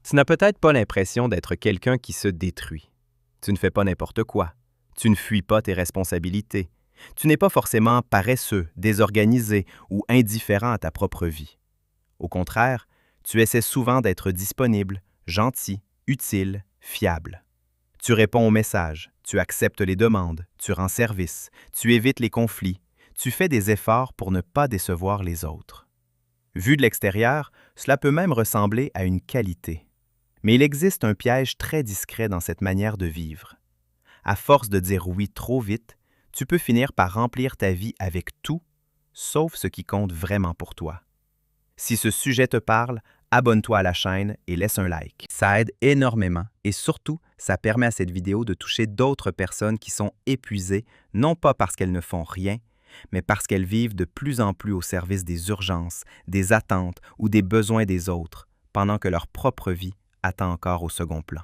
Tu n'as peut-être pas l'impression d'être quelqu'un qui se détruit. Tu ne fais pas n'importe quoi. Tu ne fuis pas tes responsabilités. Tu n'es pas forcément paresseux, désorganisé ou indifférent à ta propre vie. Au contraire, tu essaies souvent d'être disponible, gentil, utile, fiable. Tu réponds aux messages, tu acceptes les demandes, tu rends service, tu évites les conflits, tu fais des efforts pour ne pas décevoir les autres. Vu de l'extérieur, cela peut même ressembler à une qualité. Mais il existe un piège très discret dans cette manière de vivre. À force de dire oui trop vite, tu peux finir par remplir ta vie avec tout, sauf ce qui compte vraiment pour toi. Si ce sujet te parle, abonne-toi à la chaîne et laisse un like. Ça aide énormément et surtout, ça permet à cette vidéo de toucher d'autres personnes qui sont épuisées, non pas parce qu'elles ne font rien, mais parce qu'elles vivent de plus en plus au service des urgences, des attentes ou des besoins des autres, pendant que leur propre vie attend encore au second plan.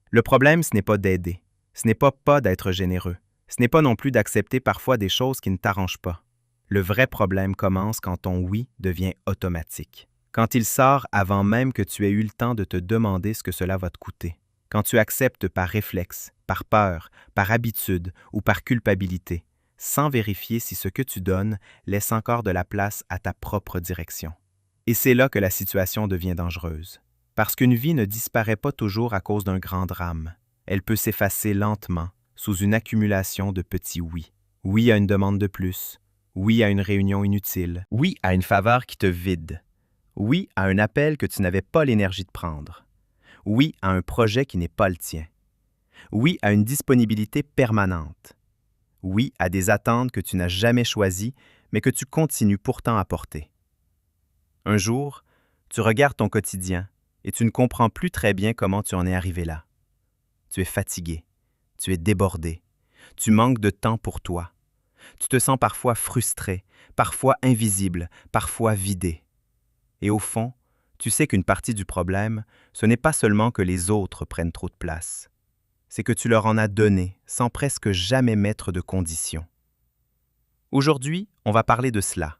Le problème, ce n'est pas d'aider, ce n'est pas d'être généreux, ce n'est pas non plus d'accepter parfois des choses qui ne t'arrangent pas. Le vrai problème commence quand ton oui devient automatique, quand il sort avant même que tu aies eu le temps de te demander ce que cela va te coûter, quand tu acceptes par réflexe, par peur, par habitude ou par culpabilité, sans vérifier si ce que tu donnes laisse encore de la place à ta propre direction. Et c'est là que la situation devient dangereuse. Parce qu'une vie ne disparaît pas toujours à cause d'un grand drame. Elle peut s'effacer lentement, sous une accumulation de petits oui. Oui à une demande de plus. Oui à une réunion inutile. Oui à une faveur qui te vide. Oui à un appel que tu n'avais pas l'énergie de prendre. Oui à un projet qui n'est pas le tien. Oui à une disponibilité permanente. Oui à des attentes que tu n'as jamais choisies, mais que tu continues pourtant à porter. Un jour, tu regardes ton quotidien et tu ne comprends plus très bien comment tu en es arrivé là. Tu es fatigué, tu es débordé, tu manques de temps pour toi. Tu te sens parfois frustré, parfois invisible, parfois vidé. Et au fond, tu sais qu'une partie du problème, ce n'est pas seulement que les autres prennent trop de place. C'est que tu leur en as donné sans presque jamais mettre de conditions. Aujourd'hui, on va parler de cela.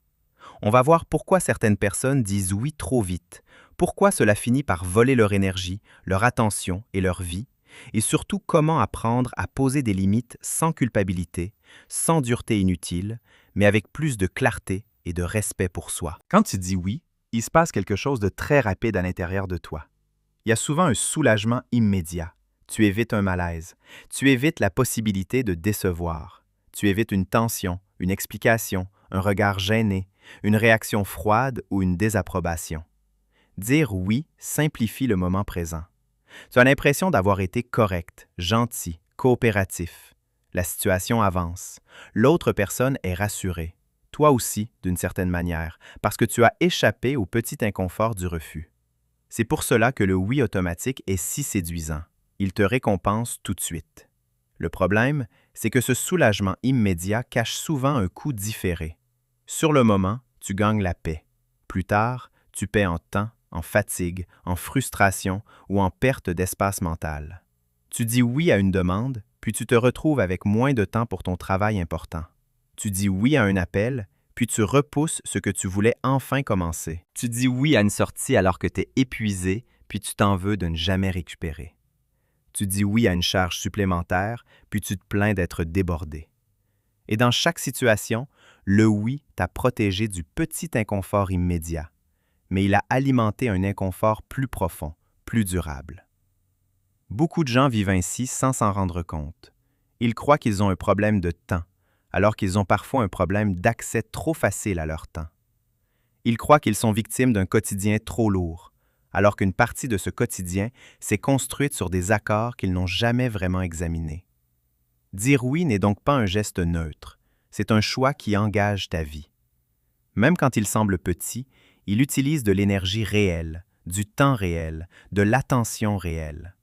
On va voir pourquoi certaines personnes disent oui trop vite, pourquoi cela finit par voler leur énergie, leur attention et leur vie, et surtout comment apprendre à poser des limites sans culpabilité, sans dureté inutile, mais avec plus de clarté et de respect pour soi. Quand tu dis oui, il se passe quelque chose de très rapide à l'intérieur de toi. Il y a souvent un soulagement immédiat. Tu évites un malaise. Tu évites la possibilité de décevoir. Tu évites une tension, une explication, un regard gêné, une réaction froide ou une désapprobation. Dire oui simplifie le moment présent. Tu as l'impression d'avoir été correct, gentil, coopératif. La situation avance. L'autre personne est rassurée. Toi aussi, d'une certaine manière, parce que tu as échappé au petit inconfort du refus. C'est pour cela que le oui automatique est si séduisant. Il te récompense tout de suite. Le problème, c'est que ce soulagement immédiat cache souvent un coût différé. Sur le moment, tu gagnes la paix. Plus tard, tu paies en temps, en fatigue, en frustration ou en perte d'espace mental. Tu dis oui à une demande, puis tu te retrouves avec moins de temps pour ton travail important. Tu dis oui à un appel, puis tu repousses ce que tu voulais enfin commencer. Tu dis oui à une sortie alors que tu es épuisé, puis tu t'en veux de ne jamais récupérer. Tu dis oui à une charge supplémentaire, puis tu te plains d'être débordé. Et dans chaque situation, le oui t'a protégé du petit inconfort immédiat, mais il a alimenté un inconfort plus profond, plus durable. Beaucoup de gens vivent ainsi sans s'en rendre compte. Ils croient qu'ils ont un problème de temps, alors qu'ils ont parfois un problème d'accès trop facile à leur temps. Ils croient qu'ils sont victimes d'un quotidien trop lourd, alors qu'une partie de ce quotidien s'est construite sur des accords qu'ils n'ont jamais vraiment examinés. Dire oui n'est donc pas un geste neutre, c'est un choix qui engage ta vie. Même quand il semble petit, il utilise de l'énergie réelle, du temps réel, de l'attention réelle.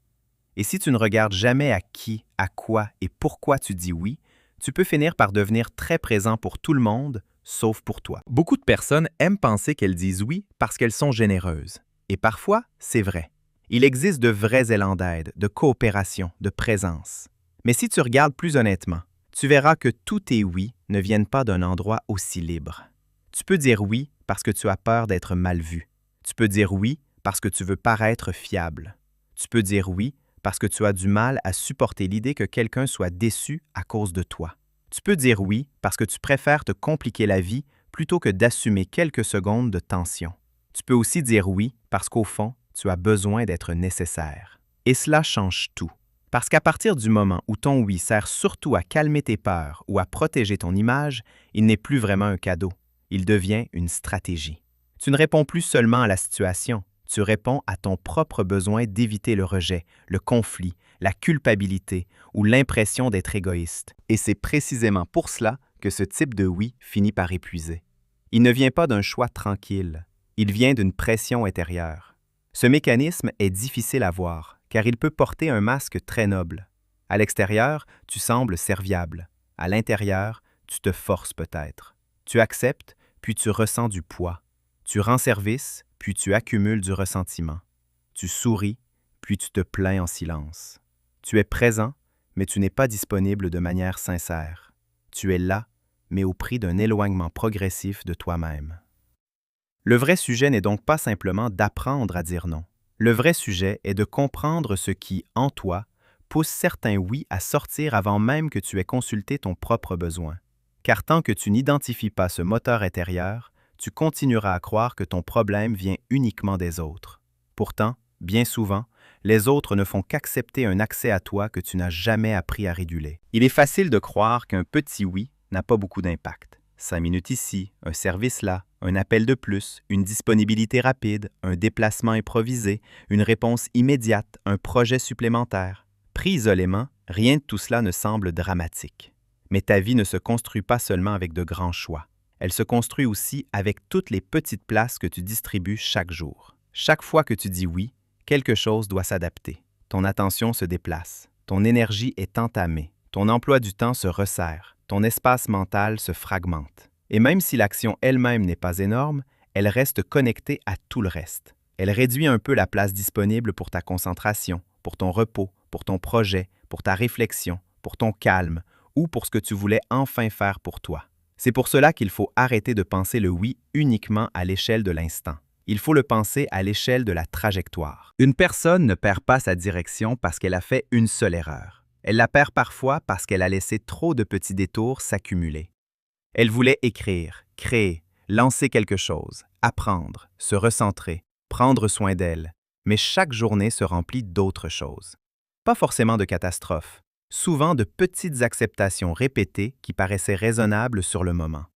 Et si tu ne regardes jamais à qui, à quoi et pourquoi tu dis oui, tu peux finir par devenir très présent pour tout le monde, sauf pour toi. Beaucoup de personnes aiment penser qu'elles disent oui parce qu'elles sont généreuses. Et parfois, c'est vrai. Il existe de vrais élans d'aide, de coopération, de présence. Mais si tu regardes plus honnêtement, tu verras que tous tes oui ne viennent pas d'un endroit aussi libre. Tu peux dire oui parce que tu as peur d'être mal vu. Tu peux dire oui parce que tu veux paraître fiable. Tu peux dire oui parce que tu as du mal à supporter l'idée que quelqu'un soit déçu à cause de toi. Tu peux dire oui parce que tu préfères te compliquer la vie plutôt que d'assumer quelques secondes de tension. Tu peux aussi dire oui parce qu'au fond, tu as besoin d'être nécessaire. Et cela change tout. Parce qu'à partir du moment où ton oui sert surtout à calmer tes peurs ou à protéger ton image, il n'est plus vraiment un cadeau. Il devient une stratégie. Tu ne réponds plus seulement à la situation, tu réponds à ton propre besoin d'éviter le rejet, le conflit, la culpabilité ou l'impression d'être égoïste. Et c'est précisément pour cela que ce type de oui finit par épuiser. Il ne vient pas d'un choix tranquille, il vient d'une pression intérieure. Ce mécanisme est difficile à voir, car il peut porter un masque très noble. À l'extérieur, tu sembles serviable. À l'intérieur, tu te forces peut-être. Tu acceptes, puis tu ressens du poids. Tu rends service, puis tu accumules du ressentiment. Tu souris, puis tu te plains en silence. Tu es présent, mais tu n'es pas disponible de manière sincère. Tu es là, mais au prix d'un éloignement progressif de toi-même. Le vrai sujet n'est donc pas simplement d'apprendre à dire non. Le vrai sujet est de comprendre ce qui, en toi, pousse certains oui à sortir avant même que tu aies consulté ton propre besoin. Car tant que tu n'identifies pas ce moteur intérieur, tu continueras à croire que ton problème vient uniquement des autres. Pourtant, bien souvent, les autres ne font qu'accepter un accès à toi que tu n'as jamais appris à réguler. Il est facile de croire qu'un petit oui n'a pas beaucoup d'impact. 5 minutes ici, un service là, un appel de plus, une disponibilité rapide, un déplacement improvisé, une réponse immédiate, un projet supplémentaire. Pris isolément, rien de tout cela ne semble dramatique. Mais ta vie ne se construit pas seulement avec de grands choix. Elle se construit aussi avec toutes les petites places que tu distribues chaque jour. Chaque fois que tu dis oui, quelque chose doit s'adapter. Ton attention se déplace, ton énergie est entamée, ton emploi du temps se resserre, ton espace mental se fragmente. Et même si l'action elle-même n'est pas énorme, elle reste connectée à tout le reste. Elle réduit un peu la place disponible pour ta concentration, pour ton repos, pour ton projet, pour ta réflexion, pour ton calme ou pour ce que tu voulais enfin faire pour toi. C'est pour cela qu'il faut arrêter de penser le oui uniquement à l'échelle de l'instant. Il faut le penser à l'échelle de la trajectoire. Une personne ne perd pas sa direction parce qu'elle a fait une seule erreur. Elle la perd parfois parce qu'elle a laissé trop de petits détours s'accumuler. Elle voulait écrire, créer, lancer quelque chose, apprendre, se recentrer, prendre soin d'elle, mais chaque journée se remplit d'autres choses. Pas forcément de catastrophes, souvent de petites acceptations répétées qui paraissaient raisonnables sur le moment.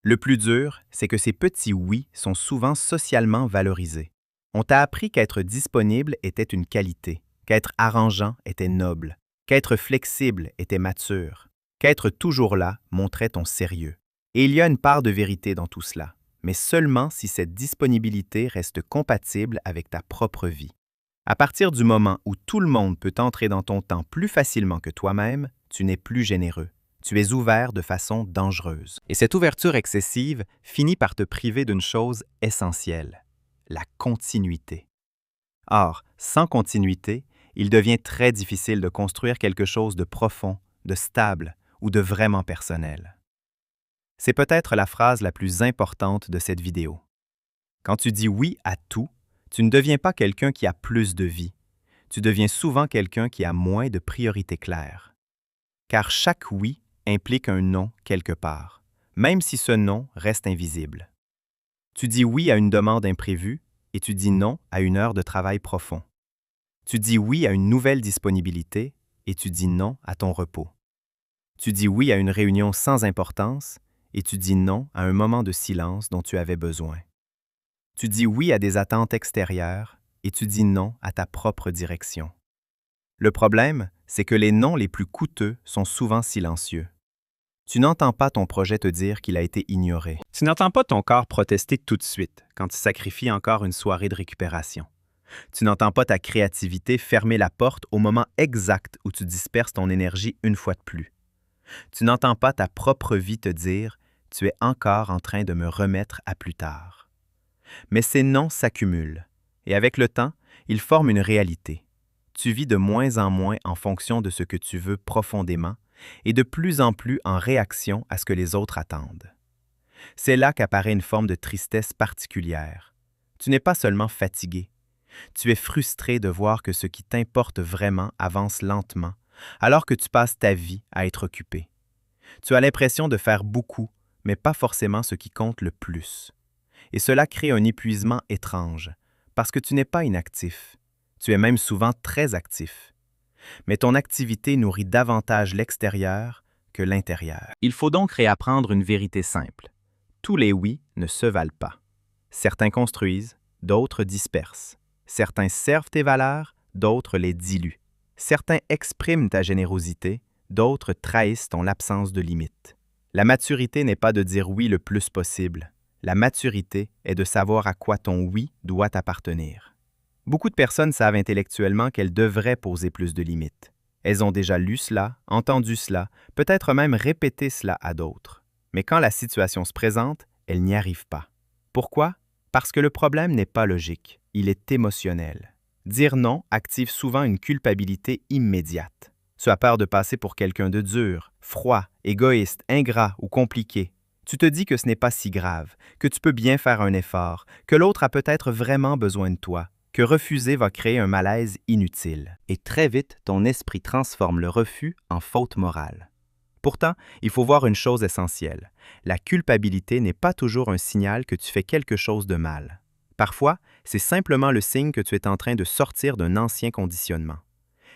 Le plus dur, c'est que ces petits oui sont souvent socialement valorisés. On t'a appris qu'être disponible était une qualité, qu'être arrangeant était noble, qu'être flexible était mature, qu'être toujours là montrait ton sérieux. Et il y a une part de vérité dans tout cela, mais seulement si cette disponibilité reste compatible avec ta propre vie. À partir du moment où tout le monde peut entrer dans ton temps plus facilement que toi-même, tu n'es plus généreux. Tu es ouvert de façon dangereuse. Et cette ouverture excessive finit par te priver d'une chose essentielle, la continuité. Or, sans continuité, il devient très difficile de construire quelque chose de profond, de stable ou de vraiment personnel. C'est peut-être la phrase la plus importante de cette vidéo. Quand tu dis oui à tout, tu ne deviens pas quelqu'un qui a plus de vie. Tu deviens souvent quelqu'un qui a moins de priorités claires. Car chaque oui implique un non quelque part, même si ce non reste invisible. Tu dis oui à une demande imprévue et tu dis non à une heure de travail profond. Tu dis oui à une nouvelle disponibilité et tu dis non à ton repos. Tu dis oui à une réunion sans importance et tu dis non à un moment de silence dont tu avais besoin. Tu dis oui à des attentes extérieures et tu dis non à ta propre direction. Le problème, c'est que les noms les plus coûteux sont souvent silencieux. Tu n'entends pas ton projet te dire qu'il a été ignoré. Tu n'entends pas ton corps protester tout de suite quand tu sacrifies encore une soirée de récupération. Tu n'entends pas ta créativité fermer la porte au moment exact où tu disperses ton énergie une fois de plus. Tu n'entends pas ta propre vie te dire « tu es encore en train de me remettre à plus tard ». Mais ces noms s'accumulent, et avec le temps, ils forment une réalité. Tu vis de moins en moins en fonction de ce que tu veux profondément et de plus en plus en réaction à ce que les autres attendent. C'est là qu'apparaît une forme de tristesse particulière. Tu n'es pas seulement fatigué, Tu es frustré de voir que ce qui t'importe vraiment avance lentement, alors que tu passes ta vie à être occupé. Tu as l'impression de faire beaucoup, mais pas forcément ce qui compte le plus. Et cela crée un épuisement étrange, parce que tu n'es pas inactif. Tu es même souvent très actif. Mais ton activité nourrit davantage l'extérieur que l'intérieur. Il faut donc réapprendre une vérité simple. Tous les oui ne se valent pas. Certains construisent, d'autres dispersent. Certains servent tes valeurs, d'autres les diluent. Certains expriment ta générosité, d'autres trahissent ton absence de limite. La maturité n'est pas de dire oui le plus possible. La maturité est de savoir à quoi ton oui doit appartenir. Beaucoup de personnes savent intellectuellement qu'elles devraient poser plus de limites. Elles ont déjà lu cela, entendu cela, peut-être même répété cela à d'autres. Mais quand la situation se présente, elles n'y arrivent pas. Pourquoi? Parce que le problème n'est pas logique, il est émotionnel. Dire non active souvent une culpabilité immédiate. Tu as peur de passer pour quelqu'un de dur, froid, égoïste, ingrat ou compliqué. Tu te dis que ce n'est pas si grave, que tu peux bien faire un effort, que l'autre a peut-être vraiment besoin de toi, que refuser va créer un malaise inutile. Et très vite, ton esprit transforme le refus en faute morale. Pourtant, il faut voir une chose essentielle. La culpabilité n'est pas toujours un signal que tu fais quelque chose de mal. Parfois, c'est simplement le signe que tu es en train de sortir d'un ancien conditionnement.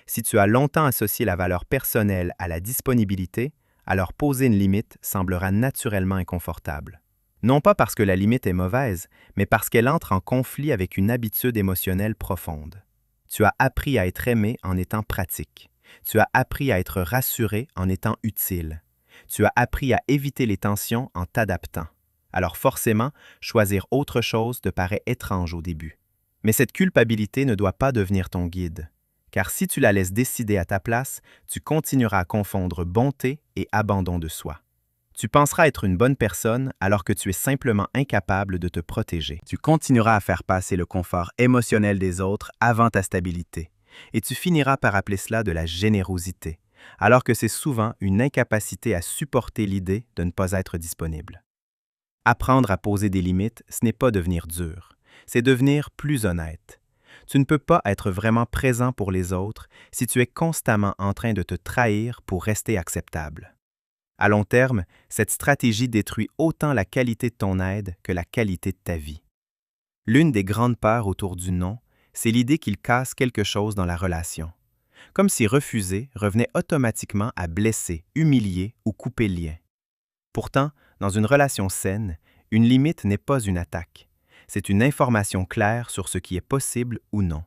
Si tu as longtemps associé la valeur personnelle à la disponibilité, alors poser une limite semblera naturellement inconfortable. Non pas parce que la limite est mauvaise, mais parce qu'elle entre en conflit avec une habitude émotionnelle profonde. Tu as appris à être aimé en étant pratique. Tu as appris à être rassuré en étant utile. Tu as appris à éviter les tensions en t'adaptant. Alors forcément, choisir autre chose te paraît étrange au début. Mais cette culpabilité ne doit pas devenir ton guide. Car si tu la laisses décider à ta place, tu continueras à confondre bonté et abandon de soi. Tu penseras être une bonne personne alors que tu es simplement incapable de te protéger. Tu continueras à faire passer le confort émotionnel des autres avant ta stabilité. Et tu finiras par appeler cela de la générosité, alors que c'est souvent une incapacité à supporter l'idée de ne pas être disponible. Apprendre à poser des limites, ce n'est pas devenir dur, c'est devenir plus honnête. Tu ne peux pas être vraiment présent pour les autres si tu es constamment en train de te trahir pour rester acceptable. À long terme, cette stratégie détruit autant la qualité de ton aide que la qualité de ta vie. L'une des grandes peurs autour du non, c'est l'idée qu'il casse quelque chose dans la relation. Comme si refuser revenait automatiquement à blesser, humilier ou couper le lien. Pourtant, dans une relation saine, une limite n'est pas une attaque. C'est une information claire sur ce qui est possible ou non.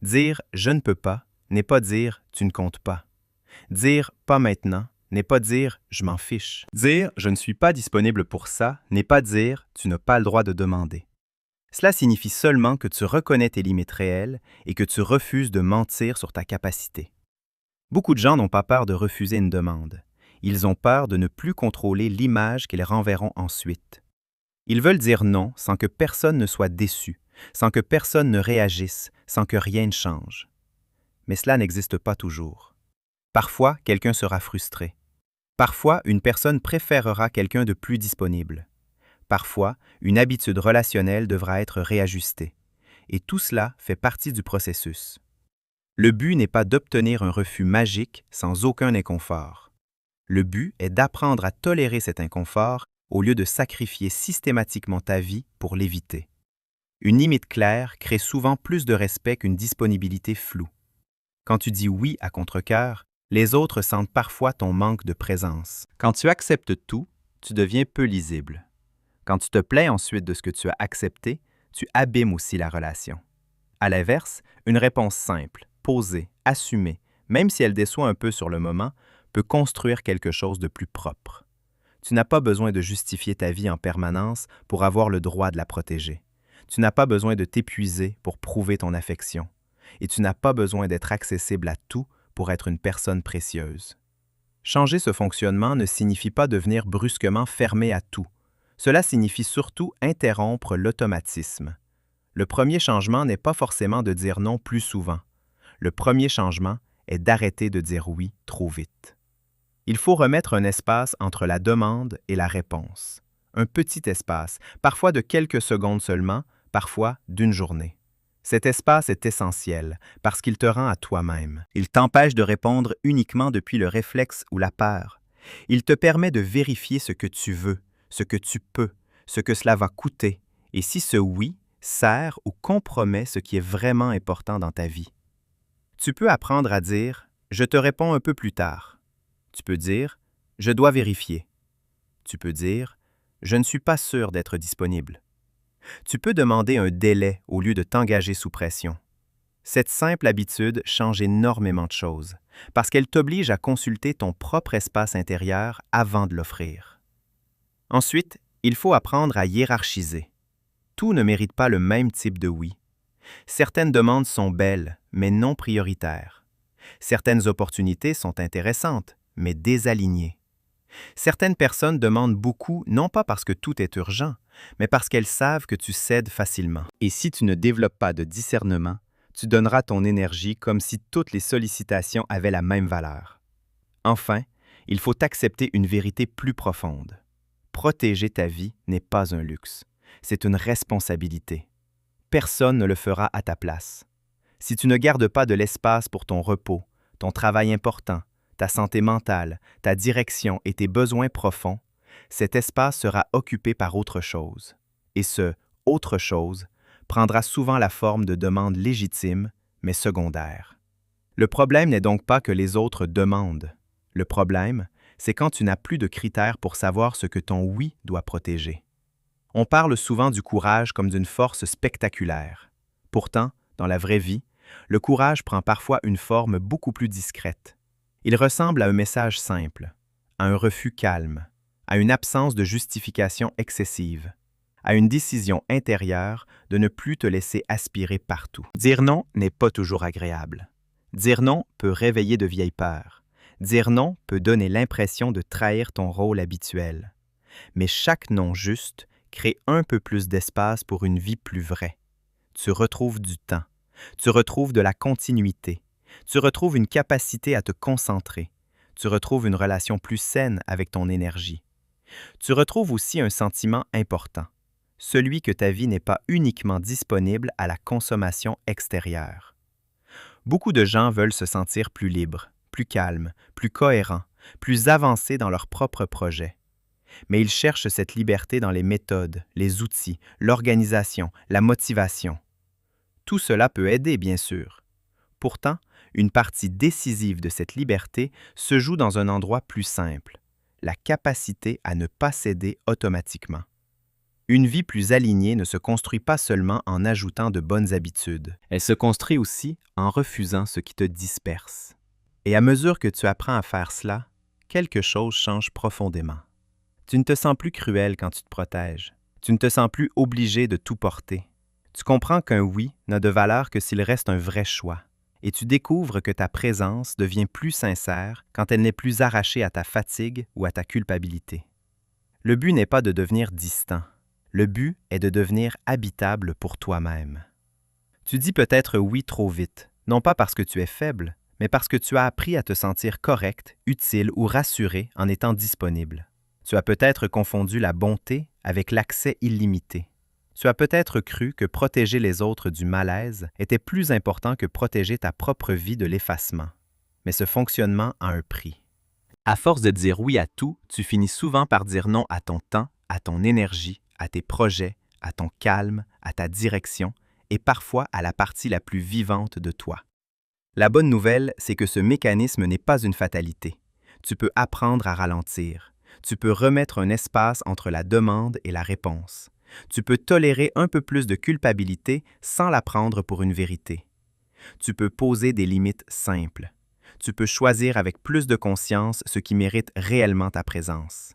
Dire « je ne peux pas » n'est pas dire « tu ne comptes pas ». Dire « pas maintenant » n'est pas dire « je m'en fiche ». Dire « je ne suis pas disponible pour ça » n'est pas dire « tu n'as pas le droit de demander ». Cela signifie seulement que tu reconnais tes limites réelles et que tu refuses de mentir sur ta capacité. Beaucoup de gens n'ont pas peur de refuser une demande. Ils ont peur de ne plus contrôler l'image qu'ils renverront ensuite. Ils veulent dire non sans que personne ne soit déçu, sans que personne ne réagisse, sans que rien ne change. Mais cela n'existe pas toujours. Parfois, quelqu'un sera frustré. Parfois, une personne préférera quelqu'un de plus disponible. Parfois, une habitude relationnelle devra être réajustée. Et tout cela fait partie du processus. Le but n'est pas d'obtenir un refus magique sans aucun inconfort. Le but est d'apprendre à tolérer cet inconfort au lieu de sacrifier systématiquement ta vie pour l'éviter. Une limite claire crée souvent plus de respect qu'une disponibilité floue. Quand tu dis oui à contre-cœur, les autres sentent parfois ton manque de présence. Quand tu acceptes tout, tu deviens peu lisible. Quand tu te plains ensuite de ce que tu as accepté, tu abîmes aussi la relation. À l'inverse, une réponse simple, posée, assumée, même si elle déçoit un peu sur le moment, peut construire quelque chose de plus propre. Tu n'as pas besoin de justifier ta vie en permanence pour avoir le droit de la protéger. Tu n'as pas besoin de t'épuiser pour prouver ton affection. Et tu n'as pas besoin d'être accessible à tout pour être une personne précieuse. Changer ce fonctionnement ne signifie pas devenir brusquement fermé à tout. Cela signifie surtout interrompre l'automatisme. Le premier changement n'est pas forcément de dire non plus souvent. Le premier changement est d'arrêter de dire oui trop vite. Il faut remettre un espace entre la demande et la réponse. Un petit espace, parfois de quelques secondes seulement, parfois d'une journée. Cet espace est essentiel parce qu'il te rend à toi-même. Il t'empêche de répondre uniquement depuis le réflexe ou la peur. Il te permet de vérifier ce que tu veux, ce que tu peux, ce que cela va coûter, et si ce oui sert ou compromet ce qui est vraiment important dans ta vie. Tu peux apprendre à dire « Je te réponds un peu plus tard ». Tu peux dire « Je dois vérifier ». Tu peux dire « Je ne suis pas sûr d'être disponible ». Tu peux demander un délai au lieu de t'engager sous pression. Cette simple habitude change énormément de choses parce qu'elle t'oblige à consulter ton propre espace intérieur avant de l'offrir. Ensuite, il faut apprendre à hiérarchiser. Tout ne mérite pas le même type de oui. Certaines demandes sont belles, mais non prioritaires. Certaines opportunités sont intéressantes, mais désalignées. Certaines personnes demandent beaucoup non pas parce que tout est urgent, mais parce qu'elles savent que tu cèdes facilement. Et si tu ne développes pas de discernement, tu donneras ton énergie comme si toutes les sollicitations avaient la même valeur. Enfin, il faut accepter une vérité plus profonde. Protéger ta vie n'est pas un luxe, c'est une responsabilité. Personne ne le fera à ta place. Si tu ne gardes pas de l'espace pour ton repos, ton travail important, ta santé mentale, ta direction et tes besoins profonds, cet espace sera occupé par autre chose. Et ce « autre chose » prendra souvent la forme de demandes légitimes, mais secondaires. Le problème n'est donc pas que les autres demandent. Le problème, c'est quand tu n'as plus de critères pour savoir ce que ton oui doit protéger. On parle souvent du courage comme d'une force spectaculaire. Pourtant, dans la vraie vie, le courage prend parfois une forme beaucoup plus discrète. Il ressemble à un message simple, à un refus calme, à une absence de justification excessive, à une décision intérieure de ne plus te laisser aspirer partout. Dire non n'est pas toujours agréable. Dire non peut réveiller de vieilles peurs. Dire non peut donner l'impression de trahir ton rôle habituel. Mais chaque non juste crée un peu plus d'espace pour une vie plus vraie. Tu retrouves du temps, tu retrouves de la continuité, tu retrouves une capacité à te concentrer, tu retrouves une relation plus saine avec ton énergie. Tu retrouves aussi un sentiment important, celui que ta vie n'est pas uniquement disponible à la consommation extérieure. Beaucoup de gens veulent se sentir plus libres, plus calmes, plus cohérents, plus avancés dans leurs propres projets. Mais ils cherchent cette liberté dans les méthodes, les outils, l'organisation, la motivation. Tout cela peut aider, bien sûr. Pourtant, une partie décisive de cette liberté se joue dans un endroit plus simple, la capacité à ne pas céder automatiquement. Une vie plus alignée ne se construit pas seulement en ajoutant de bonnes habitudes, elle se construit aussi en refusant ce qui te disperse. Et à mesure que tu apprends à faire cela, quelque chose change profondément. Tu ne te sens plus cruel quand tu te protèges. Tu ne te sens plus obligé de tout porter. Tu comprends qu'un oui n'a de valeur que s'il reste un vrai choix. Et tu découvres que ta présence devient plus sincère quand elle n'est plus arrachée à ta fatigue ou à ta culpabilité. Le but n'est pas de devenir distant. Le but est de devenir habitable pour toi-même. Tu dis peut-être oui trop vite, non pas parce que tu es faible, mais parce que tu as appris à te sentir correct, utile ou rassuré en étant disponible. Tu as peut-être confondu la bonté avec l'accès illimité. Tu as peut-être cru que protéger les autres du malaise était plus important que protéger ta propre vie de l'effacement. Mais ce fonctionnement a un prix. À force de dire oui à tout, tu finis souvent par dire non à ton temps, à ton énergie, à tes projets, à ton calme, à ta direction et parfois à la partie la plus vivante de toi. La bonne nouvelle, c'est que ce mécanisme n'est pas une fatalité. Tu peux apprendre à ralentir. Tu peux remettre un espace entre la demande et la réponse. Tu peux tolérer un peu plus de culpabilité sans la prendre pour une vérité. Tu peux poser des limites simples. Tu peux choisir avec plus de conscience ce qui mérite réellement ta présence.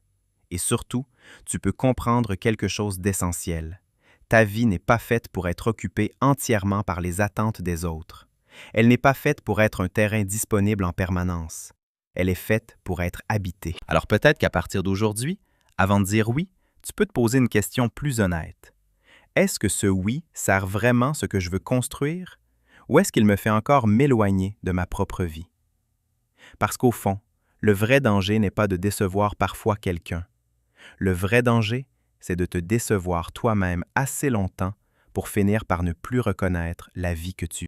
Et surtout, tu peux comprendre quelque chose d'essentiel. Ta vie n'est pas faite pour être occupée entièrement par les attentes des autres. Elle n'est pas faite pour être un terrain disponible en permanence. Elle est faite pour être habitée. Alors peut-être qu'à partir d'aujourd'hui, avant de dire oui, tu peux te poser une question plus honnête. Est-ce que ce oui sert vraiment ce que je veux construire ou est-ce qu'il me fait encore m'éloigner de ma propre vie? Parce qu'au fond, le vrai danger n'est pas de décevoir parfois quelqu'un. Le vrai danger, c'est de te décevoir toi-même assez longtemps pour finir par ne plus reconnaître la vie que tu